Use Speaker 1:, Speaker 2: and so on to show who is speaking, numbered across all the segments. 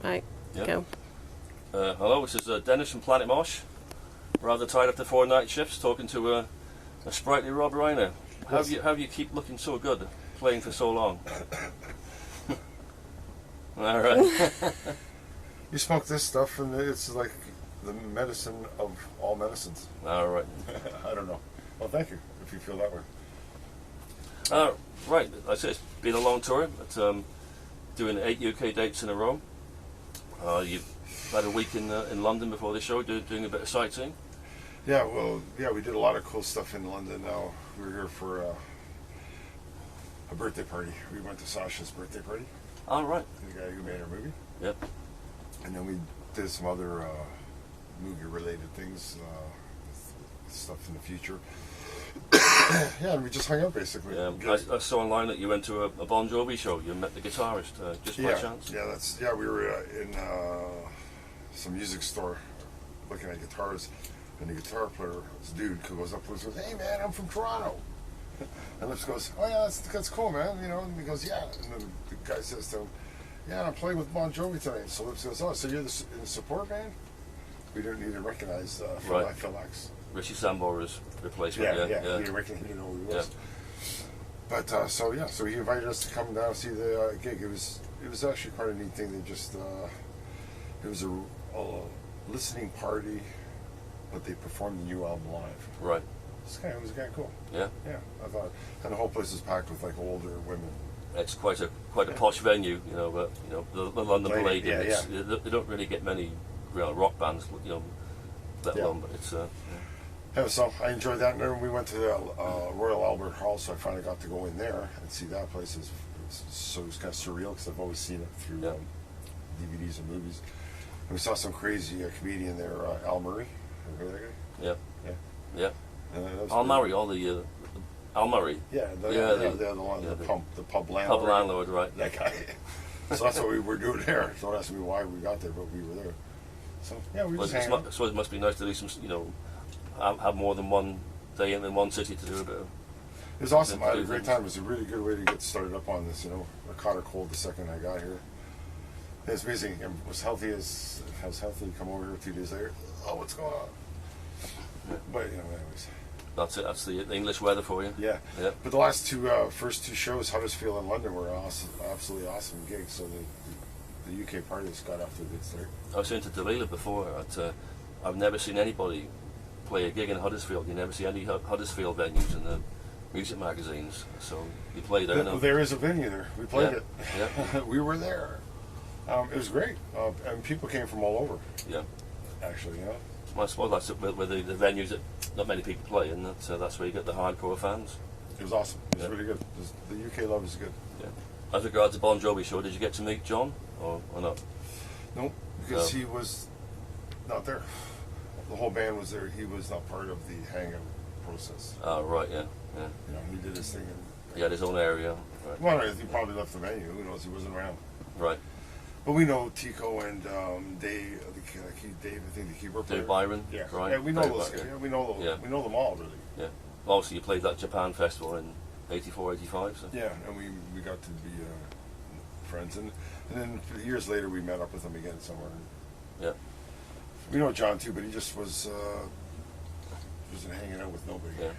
Speaker 1: Right,
Speaker 2: Yep.
Speaker 1: go.
Speaker 2: Hello, this is Dennis from Planet Mosh. Rather tired after 4 night shifts, talking to a sprightly Robb Reiner. How do you keep looking so good, playing for so long? All right.
Speaker 3: You smoke this stuff, and it's like the medicine of all medicines.
Speaker 2: All right.
Speaker 3: I don't know. Well, thank you, if you feel that way.
Speaker 2: Right. I say it's been a long tour, but doing 8 UK dates in a row. You've had a week in London before the show, doing a bit of sightseeing.
Speaker 3: Yeah, well, we did a lot of cool stuff in London. Now we were here for a birthday party. We went to Sasha's birthday party.
Speaker 2: All right.
Speaker 3: The guy who made our movie.
Speaker 2: Yep.
Speaker 3: And then we did some other movie-related things, stuff in the future. Yeah, and we just hung out basically.
Speaker 2: Yeah, I saw online that you went to a Bon Jovi show. You met the guitarist just by chance.
Speaker 3: Yeah, we were in some music store looking at guitars, and the guitar player, this dude, goes up to us and goes, "Hey man, I'm from Toronto." And Lips goes, "Oh yeah, that's cool, man." You know, and he goes, "Yeah." And then the guy says to him, "Yeah, I'm playing with Bon Jovi tonight." So Lips goes, "Oh, so you're in the support band?" We didn't even recognize Phil X.
Speaker 2: Richie Sambora's replacement.
Speaker 3: Yeah. We didn't recognize, you know who he was.
Speaker 2: Yeah.
Speaker 3: But so he invited us to come down and see the gig. It was actually quite a neat thing. They just it was a listening party, but they performed the new album live.
Speaker 2: Right.
Speaker 3: It was kind of cool.
Speaker 2: Yeah.
Speaker 3: Yeah, I thought, and the whole place was packed with like older women.
Speaker 2: It's quite a posh venue, you know. But you know the London Palladium. They don't really get many rock bands, you know, let alone. But it's.
Speaker 3: Yeah, so I enjoyed that. And then we went to the Royal Albert Hall, so I finally got to go in there and see that place. It was kind of surreal because I've always seen it through DVDs and movies. And we saw some crazy comedian there, Al Murray. Remember that guy?
Speaker 2: Yeah. Al Murray, Al Murray.
Speaker 3: Yeah, the one, the pub landlord.
Speaker 2: Pub landlord, right?
Speaker 3: That guy. So that's what we were doing there. Don't ask me why we got there, but we were there. So yeah, we just hanging out.
Speaker 2: So it must be nice to do some, you know, have more than one day in one city to do a bit of.
Speaker 3: It was awesome. I had a great time. It was a really good way to get started up on this. You know, I caught a cold the second I got here. It's amazing. I was healthy as healthy. Come over here 2 days later. Oh, what's going on? But you know, anyways.
Speaker 2: That's it. That's the English weather for you.
Speaker 3: Yeah. But the last first two shows, Huddersfield and London, were awesome, absolutely awesome gigs. So the UK parties got off to a good start.
Speaker 2: I was saying to Dalila before that I've never seen anybody play a gig in Huddersfield. You never see any Huddersfield venues in the music magazines. So you play there.
Speaker 3: Well, there is a venue there. We played it.
Speaker 2: Yeah.
Speaker 3: We were there. It was great, and people came from all over.
Speaker 2: Yeah.
Speaker 3: Actually, you know.
Speaker 2: I suppose that's where the venues that not many people play, and that's where you get the hardcore fans.
Speaker 3: It was awesome. It was really good. The UK love is good.
Speaker 2: Yeah. As regards the Bon Jovi show, did you get to meet John or not?
Speaker 3: No, because he was not there. The whole band was there. He was not part of the hangout process.
Speaker 2: Oh, right, yeah.
Speaker 3: You know, he did his thing.
Speaker 2: He had his own area. Right.
Speaker 3: Well, he probably left the venue. Who knows? He wasn't around.
Speaker 2: Right.
Speaker 3: But we know Tico and Dave, I think the keyboard player.
Speaker 2: Dave Byron.
Speaker 3: Yeah.
Speaker 2: Right.
Speaker 3: Yeah, we know those guys. Yeah, we know those. We know them all, really.
Speaker 2: Yeah. Obviously, you played that Japan festival in 84, 85. So.
Speaker 3: Yeah, and we got to be friends. And then years later, we met up with him again somewhere.
Speaker 2: Yeah.
Speaker 3: We know John too, but he just wasn't hanging out with nobody.
Speaker 2: Yeah.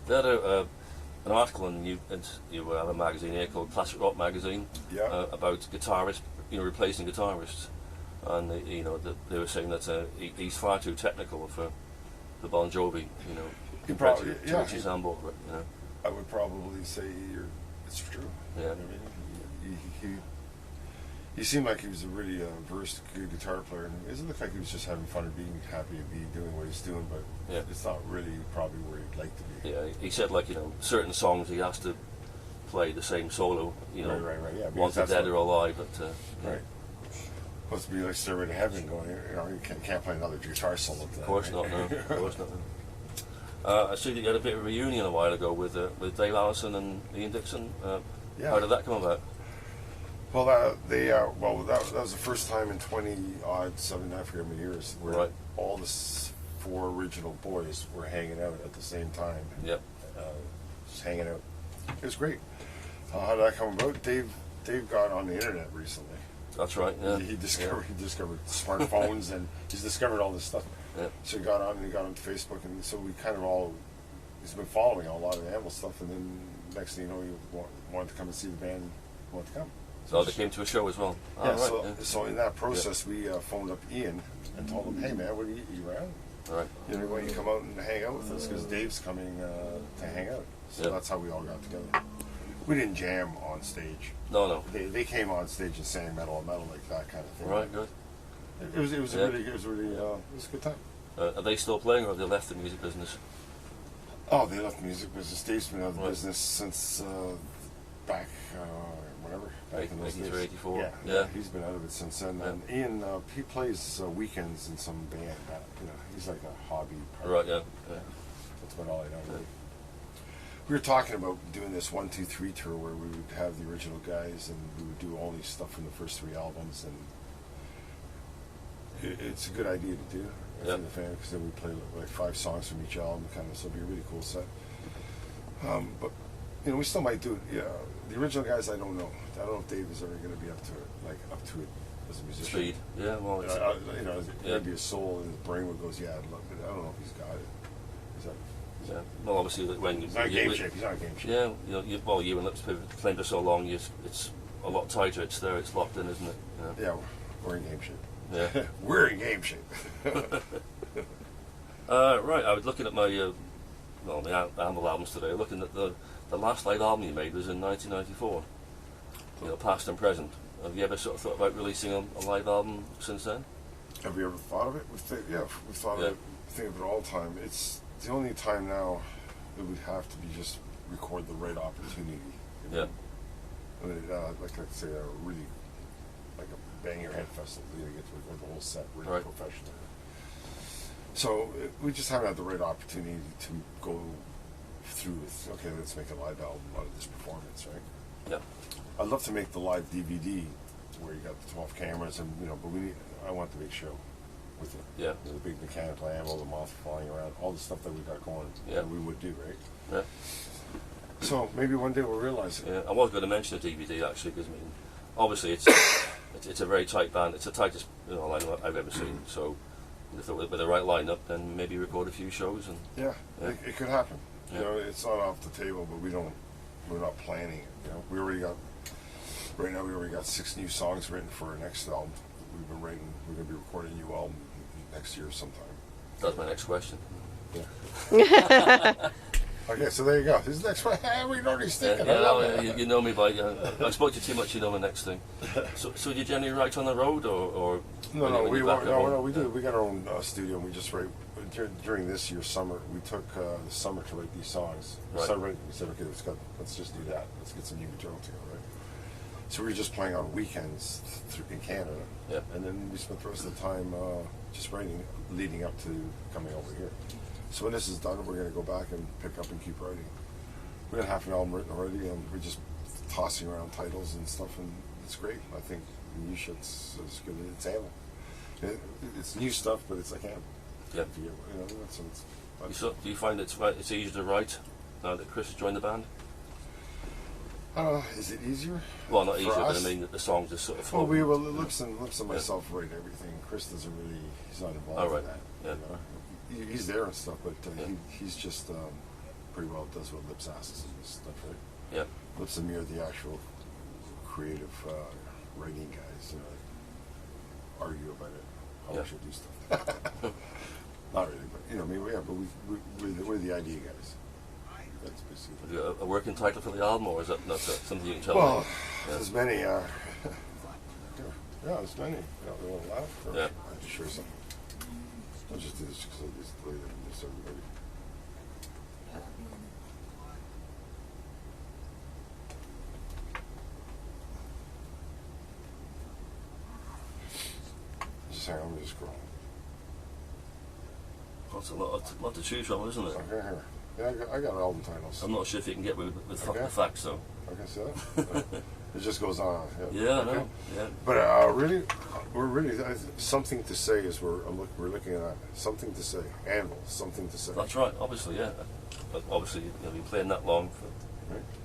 Speaker 2: They had an article in you have a magazine here called Classic Rock Magazine.
Speaker 3: Yeah.
Speaker 2: About guitarists, you know, replacing guitarists, and they were saying that he's far too technical for the Bon Jovi, you know, compared to Richie Sambora, you know.
Speaker 3: I would probably say it's true.
Speaker 2: Yeah.
Speaker 3: You know what I mean? He seemed like he was a really versed, good guitar player, and it doesn't look like he was just having fun and being happy to be doing what he's doing, but it's not really probably where he'd like to be.
Speaker 2: Yeah, he said, like, you know, certain songs he has to play the same solo, you know,
Speaker 3: right. Yeah,
Speaker 2: Wanted Dead or Alive, but
Speaker 3: right. Supposed to be like Stairway to Heaven, going, you know, you can't play another guitar solo.
Speaker 2: Of course not, no. Of course not. I see that you had a bit of a reunion a while ago with Dave Allison and Ian Dixon. How did that come about?
Speaker 3: Well, that was the first time in 7, I forget how many years, where all the 4 original boys were hanging out at the same time.
Speaker 2: Yep.
Speaker 3: Just hanging out. It was great. How did that come about? Dave got on the internet recently.
Speaker 2: That's right. Yeah.
Speaker 3: He discovered smartphones and he's discovered all this stuff.
Speaker 2: Yeah.
Speaker 3: So he got on to Facebook, and so we kind of all. He's been following a lot of the Anvil stuff, and then next thing you know, he wanted to come and see the band. Wanted to come.
Speaker 2: So they came to a show as well.
Speaker 3: Yeah.
Speaker 2: Right,
Speaker 3: So in that process, we phoned up Ian and told him, "Hey man, what are you around?
Speaker 2: Right.
Speaker 3: You know, why don't you come out and hang out with us? Because Dave's coming to hang out." So that's how we all got together. We didn't jam on stage.
Speaker 2: No.
Speaker 3: They came on stage and sang metal like that kind of thing.
Speaker 2: Right. Good.
Speaker 3: It was a good time.
Speaker 2: Are they still playing, or have they left the music business?
Speaker 3: Oh, they left the music business. Dave's been out of the business since back back in those days.
Speaker 2: 83, 84.
Speaker 3: Yeah, he's been out of it since then. And Ian, he plays weekends in some band. He's like a hobby.
Speaker 2: Right. Yeah.
Speaker 3: That's about all I know. Really. We were talking about doing this 1, 2, 3 tour where we would have the original guys and we would do all these stuff from the first 3 albums, and it's a good idea to do. For the fan, because then we play like 5 songs from each album, kind of. So it'll be a really cool set. But we still might do it. Yeah, the original guys, I don't know. I don't know if Dave is ever going to be up to it as a musician.
Speaker 2: Speed. Yeah. Well,
Speaker 3: maybe his soul and his brain would goes, yeah, I'd love it. I don't know if he's got it.
Speaker 2: Yeah. Well, obviously, when
Speaker 3: he's not in game shape. He's not in game shape.
Speaker 2: Yeah. You and Lips playing for so long, it's a lot tighter. It's there. It's locked in, isn't it?
Speaker 3: Yeah, we're in game shape.
Speaker 2: Yeah.
Speaker 3: We're in game shape.
Speaker 2: Right, I was looking at my Anvil albums today. Looking at the last live album you made was in 1994. Past and present. Have you ever sort of thought about releasing a live album since then?
Speaker 3: Have we ever thought of it? We've thought of it. Think of it all the time. It's the only time now it would have to be just record the right opportunity.
Speaker 2: Yeah.
Speaker 3: Like let's say a really like a bang your head festival. You get to record the whole set really professionally. So we just haven't had the right opportunity to go through with, okay, let's make a live album out of this performance, right?
Speaker 2: Yeah.
Speaker 3: I'd love to make the live DVD where you got the 12 cameras and, but I want the big show with it.
Speaker 2: Yeah.
Speaker 3: The big mechanical ammo, the moth flying around, all the stuff that we got going that we would do, right?
Speaker 2: Yeah.
Speaker 3: So maybe one day we'll realize it.
Speaker 2: Yeah, I was going to mention the DVD actually, because obviously it's a very tight band. It's the tightest lineup I've ever seen. So with the right lineup, then maybe record a few shows and.
Speaker 3: Yeah. It could happen.
Speaker 2: Yeah.
Speaker 3: It's not off the table, but we're not planning it. We already got. Right now, we already got 6 new songs written for our next album. We've been writing. We're going to be recording a new album next year sometime.
Speaker 2: That's my next question.
Speaker 3: Yeah. Okay, so there you go. This is the next one. We're already sticking.
Speaker 2: You know me by. I spoke to you too much. You know the next thing. So do you generally write on the road or
Speaker 3: no? We do. We got our own studio. And we just write during this year's summer. We took the summer to write these songs. We said, okay, let's just do that. Let's get some new material together, right? So we were just playing on weekends in Canada, and then we spent the rest of the time just writing, leading up to coming over here. So when this is done, we're going to go back and pick up and keep writing. We got half an album written already, and we're just tossing around titles and stuff, and it's great. I think new shit's as good as it's Anvil. It's new stuff, but it's like Anvil.
Speaker 2: Yeah.
Speaker 3: So
Speaker 2: do you find it's easier to write now that Chris has joined the band?
Speaker 3: Is it easier?
Speaker 2: Well, not easier, but I mean that the songs just sort of flow.
Speaker 3: Lips and myself write everything. Chris doesn't really. He's not involved in that.
Speaker 2: Yeah.
Speaker 3: He's there and stuff, but he's just pretty well does what Lips asks and stuff, right?
Speaker 2: Yeah.
Speaker 3: Lips and me are the actual creative writing guys. Argue about it, how we should do stuff. Not really, but we're the idea guys. That's basically.
Speaker 2: Have you got a working title for the album, or is that not something you can tell me?
Speaker 3: Well, there's many. There's many. They want to laugh. I have to share something. I'll just do this because I just play it and just everybody. Just hang on, let me just scroll.
Speaker 2: That's a lot to choose from, isn't it?
Speaker 3: Okay, here. Yeah, I got album titles.
Speaker 2: I'm not sure if you can get with the facts, though.
Speaker 3: Okay, see that? It just goes on.
Speaker 2: Yeah, I know. Yeah.
Speaker 3: But we're really something to say is we're looking at something to say. Anvil, something to say.
Speaker 2: That's right. Obviously, yeah. But obviously, you've been playing that long.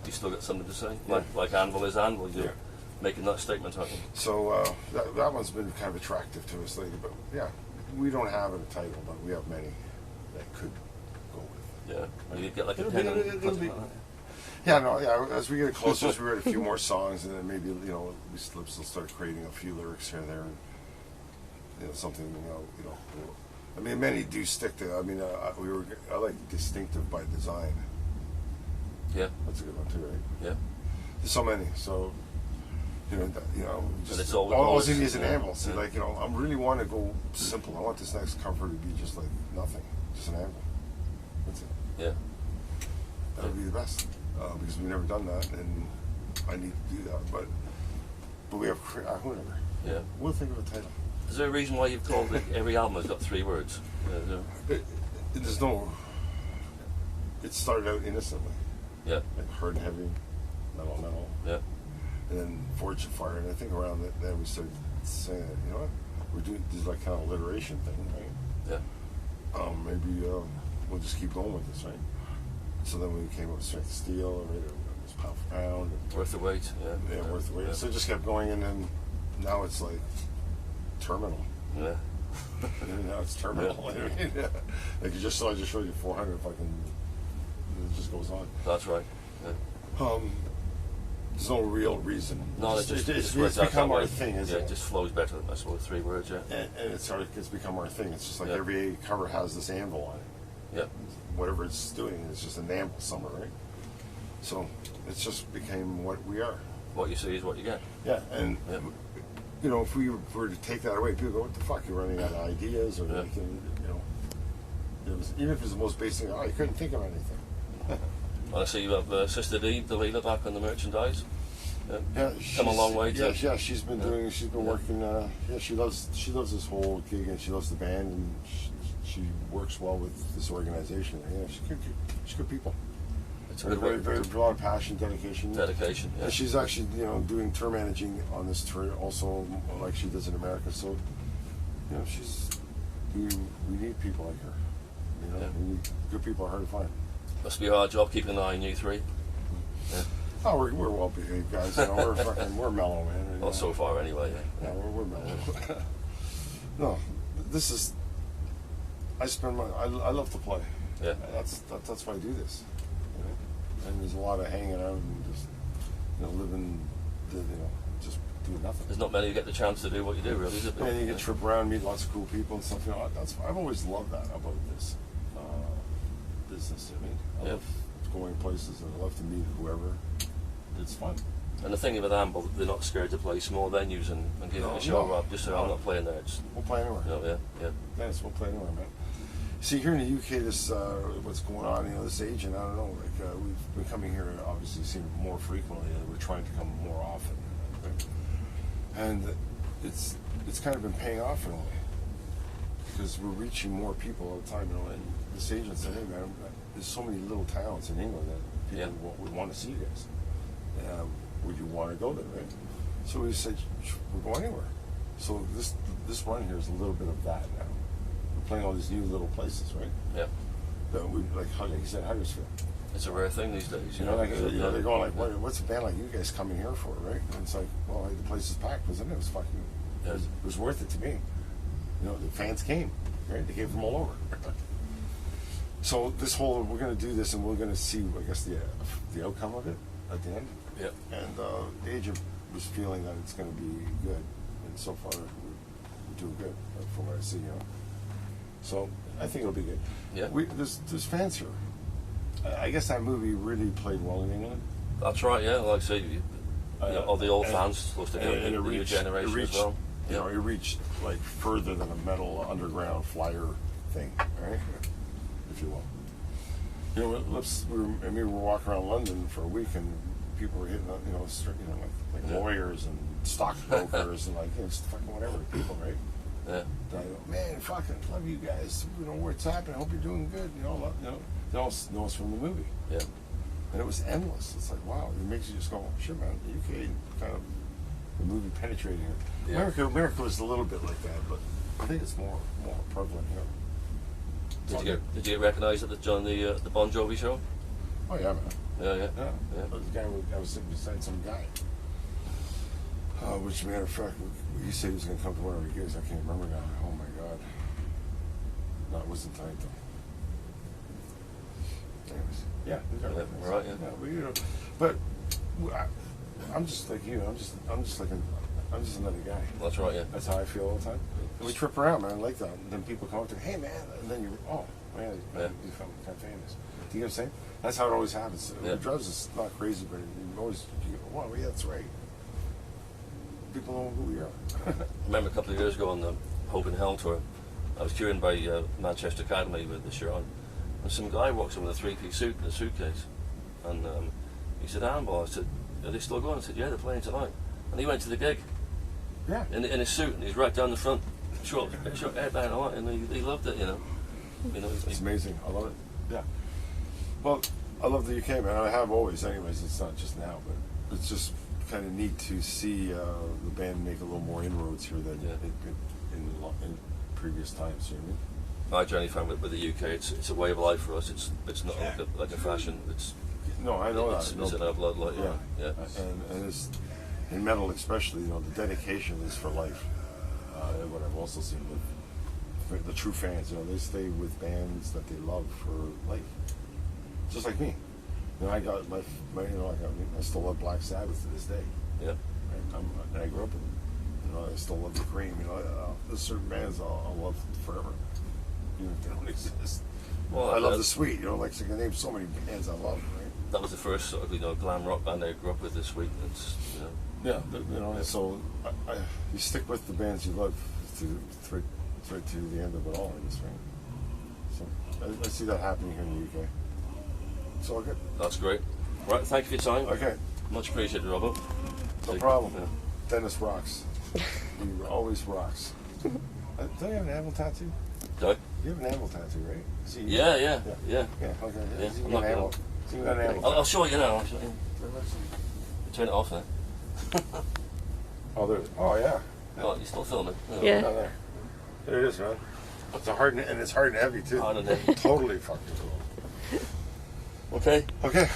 Speaker 2: You still got something to say.
Speaker 3: Yeah.
Speaker 2: Like Anvil is Anvil. making that statement happen.
Speaker 3: So that one's been kind of attractive to us lately. But yeah, we don't have a title, but we have many that could go with.
Speaker 2: Yeah, you get like a
Speaker 3: It'll
Speaker 2: pen
Speaker 3: be-
Speaker 2: and
Speaker 3: it'll
Speaker 2: put it
Speaker 3: be-
Speaker 2: like that.
Speaker 3: Yeah, no, yeah. As we get closer, as we write a few more songs, and then maybe we still start creating a few lyrics here and there, and something. I mean, many do stick to. I mean, I like distinctive by design.
Speaker 2: Yeah,
Speaker 3: That's a good one too, right?
Speaker 2: yeah.
Speaker 3: There's so many, so just
Speaker 2: it's
Speaker 3: all you need is an
Speaker 2: yeah,
Speaker 3: anvil. See,
Speaker 2: yeah.
Speaker 3: I really want to go simple. I want this next cover to be just like nothing, just an anvil. That's it.
Speaker 2: Yeah.
Speaker 3: That would be the best because we've never done that, and I need to do that. But we have whatever.
Speaker 2: Yeah.
Speaker 3: We'll think of a title.
Speaker 2: Is there a reason why you've called it, every album has got 3 words?
Speaker 3: There's no. It started out innocently,
Speaker 2: Yeah,
Speaker 3: like hard and heavy, metal,
Speaker 2: yeah,
Speaker 3: and then Fortune Fire, and I think around that then we started saying, you know what, we're doing this like kind of alliteration thing, right?
Speaker 2: yeah,
Speaker 3: Maybe we'll just keep going with this, right? So then we came up with Strength of Steel, right? It was Pound for Pound.
Speaker 2: worth the wait. Yeah,
Speaker 3: Worth the wait.
Speaker 2: Yeah.
Speaker 3: So it just kept going, and then now it's like Terminal.
Speaker 2: Yeah.
Speaker 3: And now it's Terminal.
Speaker 2: Yeah.
Speaker 3: Like I just showed you 400 fucking. It just goes on.
Speaker 2: That's right. Yeah.
Speaker 3: There's no real reason.
Speaker 2: No,
Speaker 3: it's
Speaker 2: it's
Speaker 3: become our thing, isn't
Speaker 2: yeah,
Speaker 3: it?
Speaker 2: it just flows better. I suppose 3 words. Yeah.
Speaker 3: And it's become our thing. It's just like
Speaker 2: Yeah.
Speaker 3: every cover has this anvil on it.
Speaker 2: Yeah.
Speaker 3: Whatever it's doing, it's just an anvil somewhere, right? So it's just became what we are.
Speaker 2: What you see is what you get.
Speaker 3: Yeah, and
Speaker 2: Yeah.
Speaker 3: if we were to take that away, people go, "What the fuck? You're running out of ideas," or
Speaker 2: Yeah.
Speaker 3: even if it's the most basic. Oh, you couldn't think of anything.
Speaker 2: And I see you have Sister D, the leader, back on the merchandise. Yeah.
Speaker 3: Yeah,
Speaker 2: Come a long way.
Speaker 3: Yeah, she's been doing. She's been
Speaker 2: Yeah.
Speaker 3: working. She loves this whole gig, and she loves the band, and she works well with this organization. Yeah, she's good people.
Speaker 2: It's
Speaker 3: Very, very, a lot of passion, dedication.
Speaker 2: dedication. Yeah.
Speaker 3: And she's actually, doing tour managing on this tour also, like she does in America. So, we need people like her.
Speaker 2: Yeah.
Speaker 3: We need good people are hard to find.
Speaker 2: Must be a hard job keeping an eye on you 3. Yeah.
Speaker 3: Oh, we're well behaved guys. We're mellow, man.
Speaker 2: Well, so far anyway. Yeah.
Speaker 3: Yeah, we're mellow. No, this is. I love to play.
Speaker 2: Yeah.
Speaker 3: That's why I do this. And there's a lot of hanging out and just living, just doing nothing.
Speaker 2: There's not many who get the chance to do what you do, really, is it?
Speaker 3: And you get to trip around, meet lots of cool people and stuff. I've always loved that about this business. I mean, I love going places and I love to meet whoever. It's fun.
Speaker 2: And the thing with Anvil, they're not scared to play small venues and give it a show up. Just say, I'm not playing there.
Speaker 3: We'll play anywhere.
Speaker 2: Yeah.
Speaker 3: Yes, we'll play anywhere, man. See, here in the UK, this what's going on, this agent, I don't know, we've been coming here, obviously, seen it more frequently, and we're trying to come more often. Right? And it's kind of been paying off in a way, because we're reaching more people all the time, and this agent said, hey, man, there's so many little towns in England that people would want to see you guys. Would you want to go there, right? So we said, we'll go anywhere. So this run here is a little bit of that now. Playing all these new little places, right?
Speaker 2: Yeah.
Speaker 3: That we like you said, Huddersfield.
Speaker 2: It's a rare thing these days.
Speaker 3: They're going like, what's a band like you guys coming here for, right? And it's like, well, the place is packed, wasn't it? It was fucking.
Speaker 2: Yeah.
Speaker 3: It was worth it to me. The fans came, right? They came from all over. So we're going to do this, and we're going to see, I guess, the outcome of it at the end.
Speaker 2: Yeah.
Speaker 3: And the agent was feeling that it's going to be good, and so far we're doing good from what I see. So I think it'll be good.
Speaker 2: Yeah.
Speaker 3: There's fans here. I guess that movie really played well in England.
Speaker 2: That's right. Yeah, like I say, all the old fans supposed to get the new generation as well.
Speaker 3: It reached like further than a metal underground flyer thing, right? If you will. We were walking around London for a week, and people were hitting, like lawyers and stockbrokers and it's fucking whatever people, right?
Speaker 2: Yeah.
Speaker 3: Man, fucking love you guys. What's happening? I hope you're doing good. They all know us from the movie.
Speaker 2: Yeah.
Speaker 3: And it was endless. It's like, wow. It makes you just go, shit, man. The UK kind of the movie penetrating it.
Speaker 2: Yeah.
Speaker 3: America was a little bit like that, but I think it's more prevalent here.
Speaker 2: Did you get recognised at the Bon Jovi show?
Speaker 3: Oh yeah, man.
Speaker 2: Yeah.
Speaker 3: The guy I was sitting beside some guy. Which matter of fact, he said he was going to come to one of our gigs. I can't remember now. Oh my God. No, it wasn't tonight though. Anyways, yeah, these are records.
Speaker 2: Right, yeah.
Speaker 3: But I'm just like you. I'm just another guy.
Speaker 2: That's right, yeah.
Speaker 3: That's how I feel all the time. And we trip around, man. I like that. And then people come up to me, hey man, and then you, oh man, you become kind of famous. Do you know what I'm saying? That's how it always happens.
Speaker 2: Yeah.
Speaker 3: With drugs, it's not crazy, but you always, you go, wow, yeah, that's right. People know who we are.
Speaker 2: I remember a couple of years ago on the Hope in Hell tour, I was touring by Manchester Academy with the shirt on, and some guy walks in with a three-piece suit and a suitcase, and he said, Anvil, I said, are they still going? I said, yeah, they're playing tonight. And he went to the gig.
Speaker 3: Yeah.
Speaker 2: In his suit, and he's right down the front, short hair down, and he loved it, you know.
Speaker 3: It's amazing. I love it. Yeah. Well, I love the UK, man. I have always, anyways. It's not just now, but it's just kind of neat to see the band make a little more inroads here than it did in previous times. You know what I mean?
Speaker 2: I generally find with the UK, it's a way of life for us. It's not like a fashion. It's
Speaker 3: no, I know
Speaker 2: it's in our blood, like yeah.
Speaker 3: And it's in metal, especially. You know, the dedication is for life. What I've also seen with the true fans, you know, they stay with bands that they love for life. Just like me. You know, I got I still love Black Sabbath to this day.
Speaker 2: Yeah.
Speaker 3: And I grew up in, you know, I still love the Cream. You know, there's certain bands I'll love forever, even if they don't exist. Well, I love the Sweet. You know, like I can name so many bands I love. Right?
Speaker 2: That was the first sort of glam rock band I grew up with. The Sweet. It's
Speaker 3: Yeah, you know, so you stick with the bands you love through to the end of it all, I guess, right? So I see that happening here in the UK. It's all good.
Speaker 2: That's great. Right, thank you for your time.
Speaker 3: Okay.
Speaker 2: Much appreciated, Robert.
Speaker 3: No problem. Yeah. Dennis rocks. He always rocks. Don't you have an Anvil tattoo?
Speaker 2: Do I?
Speaker 3: You have an Anvil tattoo, right?
Speaker 2: Yeah.
Speaker 3: Okay.
Speaker 2: Yeah.
Speaker 3: I'm not Anvil.
Speaker 2: I'll show you now. Turn it off now.
Speaker 3: Oh, yeah.
Speaker 2: Oh, you're still filming?
Speaker 1: Yeah.
Speaker 3: There it is, man. It's hard and heavy too.
Speaker 2: Hard and heavy.
Speaker 3: Totally fucking cool.
Speaker 2: Okay.
Speaker 3: Okay.